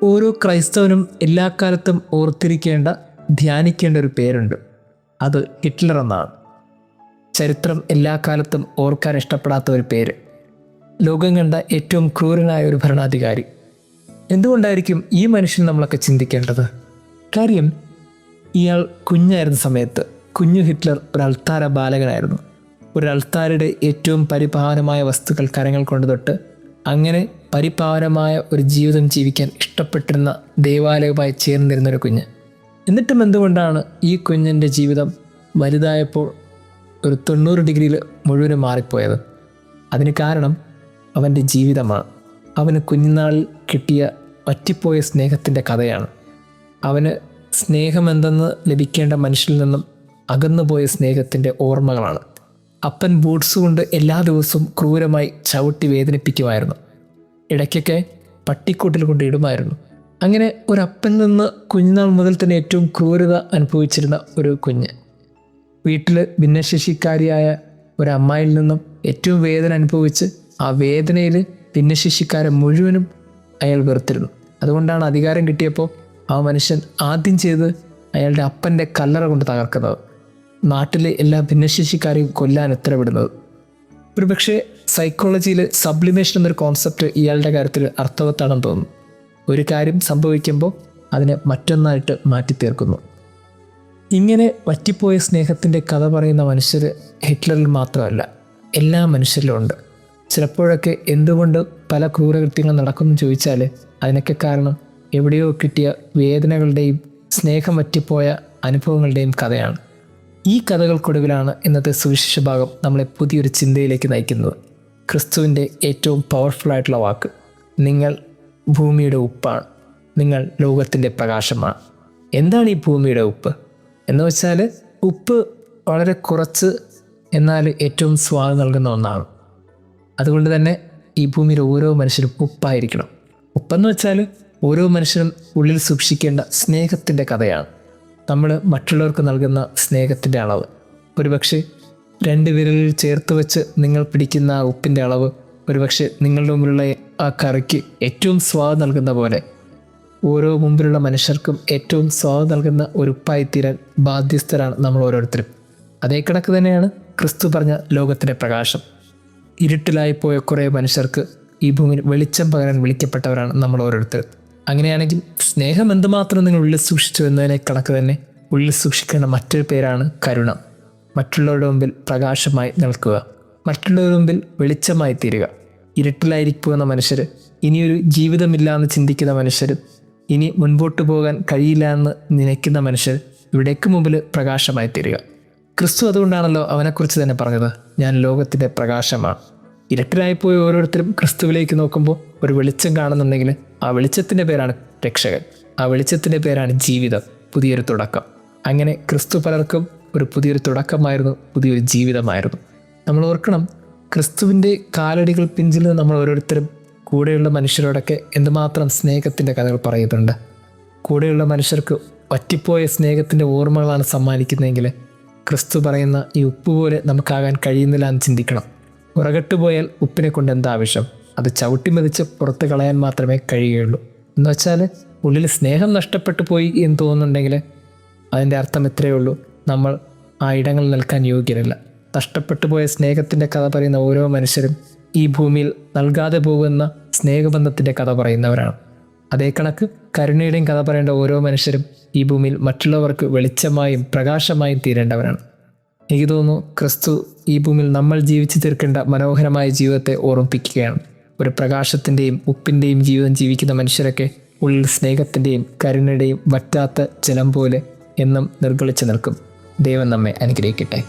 ഓരോ ക്രൈസ്തവനും എല്ലാ കാലത്തും ഓർത്തിരിക്കേണ്ട, ധ്യാനിക്കേണ്ട ഒരു പേരുണ്ട്. അത് ഹിറ്റ്ലർ എന്നാണ്. ചരിത്രം എല്ലാ കാലത്തും ഓർക്കാൻ ഇഷ്ടപ്പെടാത്ത ഒരു പേര്. ലോകം കണ്ട ഏറ്റവും ക്രൂരനായ ഒരു ഭരണാധികാരി. എന്തുകൊണ്ടായിരിക്കും ഈ മനുഷ്യൻ നമ്മളൊക്കെ ചിന്തിക്കേണ്ടത്? കാര്യം, ഇയാൾ കുഞ്ഞായിരുന്ന സമയത്ത് കുഞ്ഞു ഹിറ്റ്ലർ ഒരു അൾത്താര ബാലകനായിരുന്നു. ഒരു അൾത്താരയുടെ ഏറ്റവും പരിപാവനമായ വസ്തുക്കൾ കരങ്ങൾ കൊണ്ട് തൊട്ട് അങ്ങനെ പരിപാവനമായ ഒരു ജീവിതം ജീവിക്കാൻ ഇഷ്ടപ്പെട്ടിരുന്ന ദേവാലയവുമായി ചേർന്നിരുന്ന ഒരു കുഞ്ഞ്. എന്നിട്ടും എന്തുകൊണ്ടാണ് ഈ കുഞ്ഞിൻ്റെ ജീവിതം വലുതായപ്പോൾ ഒരു 90 ഡിഗ്രിയിൽ മുഴുവനും മാറിപ്പോയത്? അതിന് കാരണം അവൻ്റെ ജീവിതമാണ്. അവന് കുഞ്ഞുനാളിൽ കിട്ടിയ വറ്റിപ്പോയ സ്നേഹത്തിൻ്റെ കഥയാണ്. അവന് സ്നേഹമെന്തെന്ന് ലഭിക്കേണ്ട മനുഷ്യരിൽ നിന്നും അകന്നുപോയ സ്നേഹത്തിൻ്റെ ഓർമ്മകളാണ്. അപ്പൻ ബൂട്ട്സ് കൊണ്ട് എല്ലാ ദിവസവും ക്രൂരമായി ചവിട്ടി വേദനിപ്പിക്കുമായിരുന്നു. ഇടയ്ക്കൊക്കെ പട്ടിക്കൂട്ടിൽ കൊണ്ട് ഇടുമായിരുന്നു. അങ്ങനെ ഒരപ്പനിൽ നിന്ന് കുഞ്ഞുനാൾ മുതൽ തന്നെ ഏറ്റവും ക്രൂരത അനുഭവിച്ചിരുന്ന ഒരു കുഞ്ഞ്. വീട്ടിൽ ഭിന്നശേഷിക്കാരിയായ ഒരമ്മായിൽ നിന്നും ഏറ്റവും വേദന അനുഭവിച്ച് ആ വേദനയിൽ ഭിന്നശേഷിക്കാരെ മുഴുവനും അയാൾ വെറുത്തിരുന്നു. അതുകൊണ്ടാണ് അധികാരം കിട്ടിയപ്പോൾ ആ മനുഷ്യൻ ആദ്യം ചെയ്ത് അയാളുടെ അപ്പൻ്റെ കല്ലറ കൊണ്ട് തകർക്കുന്നത്, നാട്ടിലെ എല്ലാ ഭിന്നശേഷിക്കാരെയും കൊല്ലാൻ ഉത്തരവിടുന്നത്. ഒരുപക്ഷെ സൈക്കോളജിയിൽ സബ്ലിമേഷൻ എന്നൊരു കോൺസെപ്റ്റ് ഇയാളുടെ കാര്യത്തിൽ അർത്ഥവത്താണെന്ന് തോന്നുന്നു. ഒരു കാര്യം സംഭവിക്കുമ്പോൾ അതിനെ മറ്റൊന്നായിട്ട് മാറ്റിത്തീർക്കുന്നു. ഇങ്ങനെ വറ്റിപ്പോയ സ്നേഹത്തിൻ്റെ കഥ പറയുന്ന മനുഷ്യർ ഹിറ്റ്ലറിൽ മാത്രമല്ല, എല്ലാ മനുഷ്യരിലും ഉണ്ട്. ചിലപ്പോഴൊക്കെ എന്തുകൊണ്ട് പല ക്രൂരകൃത്യങ്ങൾ നടക്കുമെന്ന് ചോദിച്ചാൽ അതിനൊക്കെ കാരണം എവിടെയോ കിട്ടിയ വേദനകളുടെയും സ്നേഹം വറ്റിപ്പോയ അനുഭവങ്ങളുടെയും കഥയാണ്. ഈ കഥകൾക്കൊടുവിലാണ് ഇന്നത്തെ സുവിശേഷ ഭാഗം നമ്മളെ പുതിയൊരു ചിന്തയിലേക്ക് നയിക്കുന്നത്. ക്രിസ്തുവിൻ്റെ ഏറ്റവും പവർഫുള്ളായിട്ടുള്ള വാക്ക്, നിങ്ങൾ ഭൂമിയുടെ ഉപ്പാണ്, നിങ്ങൾ ലോകത്തിൻ്റെ പ്രകാശമാണ്. എന്താണ് ഈ ഭൂമിയുടെ ഉപ്പ് എന്ന് വെച്ചാൽ, ഉപ്പ് വളരെ കുറച്ച് എന്നാൽ ഏറ്റവും സ്വാദ് നൽകുന്ന ഒന്നാണ്. അതുകൊണ്ട് തന്നെ ഈ ഭൂമിയിൽ ഓരോ മനുഷ്യരും ഉപ്പായിരിക്കണം. ഉപ്പെന്ന് വെച്ചാൽ ഓരോ മനുഷ്യനും ഉള്ളിൽ സൂക്ഷിക്കേണ്ട സ്നേഹത്തിൻ്റെ കഥയാണ്. നമ്മൾ മറ്റുള്ളവർക്ക് നൽകുന്ന സ്നേഹത്തിൻ്റെ അളവ്. ഒരുപക്ഷെ 2 വിരലിൽ ചേർത്ത് വെച്ച് നിങ്ങൾ പിടിക്കുന്ന ആ ഉപ്പിൻ്റെ അളവ് ഒരുപക്ഷെ നിങ്ങളുടെ മുമ്പിലുള്ള ആ കറിക്ക് ഏറ്റവും സ്വാദ് നൽകുന്ന പോലെ ഓരോ മുമ്പിലുള്ള മനുഷ്യർക്കും ഏറ്റവും സ്വാദ് നൽകുന്ന ഒരു ഉപ്പായിത്തീരാൻ ബാധ്യസ്ഥരാണ് നമ്മൾ ഓരോരുത്തരും. അതേ കണക്ക് തന്നെയാണ് ക്രിസ്തു പറഞ്ഞ ലോകത്തിൻ്റെ പ്രകാശം. ഇരുട്ടിലായിപ്പോയ കുറേ മനുഷ്യർക്ക് ഈ ഭൂമിയിൽ വെളിച്ചം പകരാൻ വിളിക്കപ്പെട്ടവരാണ് നമ്മൾ ഓരോരുത്തരും. അങ്ങനെയാണെങ്കിൽ സ്നേഹം എന്തുമാത്രം നിങ്ങൾ ഉള്ളിൽ സൂക്ഷിച്ചു എന്നതിനെ കണക്ക് തന്നെ ഉള്ളിൽ സൂക്ഷിക്കേണ്ട മറ്റൊരു പേരാണ് കരുണ. മറ്റുള്ളവരുടെ മുമ്പിൽ പ്രകാശമായി നിൽക്കുക, മറ്റുള്ളവരുടെ മുമ്പിൽ വെളിച്ചമായി തീരുക. ഇരുട്ടിലായിരിക്കുന്ന മനുഷ്യർ, ഇനിയൊരു ജീവിതമില്ല എന്ന് ചിന്തിക്കുന്ന മനുഷ്യർ, ഇനി മുൻപോട്ട് പോകാൻ കഴിയില്ല എന്ന് നനയ്ക്കുന്ന മനുഷ്യർ ഇവിടേക്ക് മുമ്പിൽ പ്രകാശമായി തീരുക. ക്രിസ്തു അതുകൊണ്ടാണല്ലോ അവനെക്കുറിച്ച് തന്നെ പറഞ്ഞത്, ഞാൻ ലോകത്തിൻ്റെ പ്രകാശമാണ്. ഇരുട്ടിലായിപ്പോയി ഓരോരുത്തരും ക്രിസ്തുവിലേക്ക് നോക്കുമ്പോൾ ഒരു വെളിച്ചം കാണുന്നുണ്ടെങ്കിൽ ആ വെളിച്ചത്തിൻ്റെ പേരാണ് രക്ഷകൻ. ആ വെളിച്ചത്തിൻ്റെ പേരാണ് ജീവിതം, പുതിയൊരു തുടക്കം. അങ്ങനെ ക്രിസ്തു പലർക്കും ഒരു പുതിയൊരു തുടക്കമായിരുന്നു, പുതിയൊരു ജീവിതമായിരുന്നു. നമ്മൾ ഓർക്കണം, ക്രിസ്തുവിൻ്റെ കാലടികൾ പിഞ്ചിൽ നമ്മൾ ഓരോരുത്തരും കൂടെയുള്ള മനുഷ്യരോടൊക്കെ എന്തുമാത്രം സ്നേഹത്തിൻ്റെ കഥകൾ പറയുന്നുണ്ട്. കൂടെയുള്ള മനുഷ്യർക്ക് വറ്റിപ്പോയ സ്നേഹത്തിൻ്റെ ഓർമ്മകളാണ് സമ്മാനിക്കുന്നതെങ്കിൽ ക്രിസ്തു പറയുന്ന ഈ ഉപ്പ് പോലെ നമുക്കാകാൻ കഴിയുന്നില്ല എന്ന് ചിന്തിക്കണം. ഉറകട്ടുപോയാൽ ഉപ്പിനെ കൊണ്ട് എന്താ ആവശ്യം? അത് ചവിട്ടി മെതിച്ച് പുറത്ത് കളയാൻ മാത്രമേ കഴിയുകയുള്ളൂ. എന്ന് വെച്ചാൽ ഉള്ളിൽ സ്നേഹം നഷ്ടപ്പെട്ടു പോയി എന്ന് തോന്നുന്നുണ്ടെങ്കിൽ അതിൻ്റെ അർത്ഥം ഇത്രയേ ഉള്ളൂ, നമ്മൾ ആ ഇടങ്ങളിൽ നിൽക്കാൻ യോഗ്യരല്ല. നഷ്ടപ്പെട്ടു പോയ സ്നേഹത്തിൻ്റെ കഥ പറയുന്ന ഓരോ മനുഷ്യരും ഈ ഭൂമിയിൽ നൽകാതെ പോകുന്ന സ്നേഹബന്ധത്തിൻ്റെ കഥ പറയുന്നവരാണ്. അതേ കണക്ക് കരുണയുടെയും കഥ പറയേണ്ട ഓരോ മനുഷ്യരും ഈ ഭൂമിയിൽ മറ്റുള്ളവർക്ക് വെളിച്ചമായും പ്രകാശമായും തീരേണ്ടവരാണ്. എനിക്ക് തോന്നുന്നു ക്രിസ്തു ഈ ഭൂമിയിൽ നമ്മൾ ജീവിച്ചു തീർക്കേണ്ട മനോഹരമായ ജീവിതത്തെ ഓർമ്മിപ്പിക്കുകയാണ്. ഒരു പ്രകാശത്തിൻ്റെയും ഉപ്പിൻ്റെയും ജീവിതം ജീവിക്കുന്ന മനുഷ്യരൊക്കെ ഉള്ളിൽ സ്നേഹത്തിൻ്റെയും കരുണയുടെയും വറ്റാത്ത ജലം പോലെ എന്നും നിർഗളിച്ചു നിൽക്കും. ദൈവം നമ്മെ അനുഗ്രഹിക്കട്ടെ.